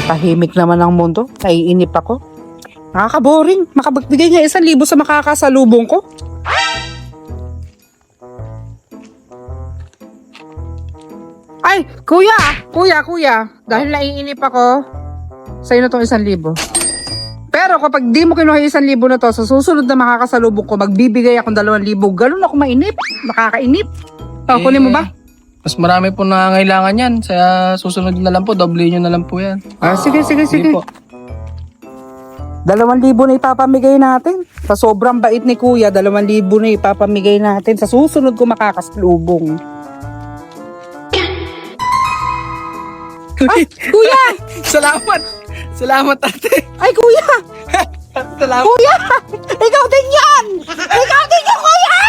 Tahimik naman ang mundo. Naiinip ako. Nakaka-boring. Makapagbigay nga 1,000 sa makakasalubong ko. Ay, kuya! Kuya! Dahil naiinip ako, sa'yo na itong 1,000. Pero kapag di mo kinuha yung 1,000 na to, sa susunod na makakasalubong ko, magbibigay akong 2,000. Ganun ako mainip. Nakakainip. Kunin mo ba? Mas marami po nangangailangan yan. Sa susunod na lang po, doble nyo na lang po yan. Sige. Po. 2,000 na ipapamigay natin. Sa sobrang bait ni kuya, 2,000 na ipapamigay natin. Sa susunod ko makakasalubong. Ay, kuya! Salamat ate. Ay, kuya! Salamat. Kuya! Ikaw din yan! Ikaw din yan, kuya!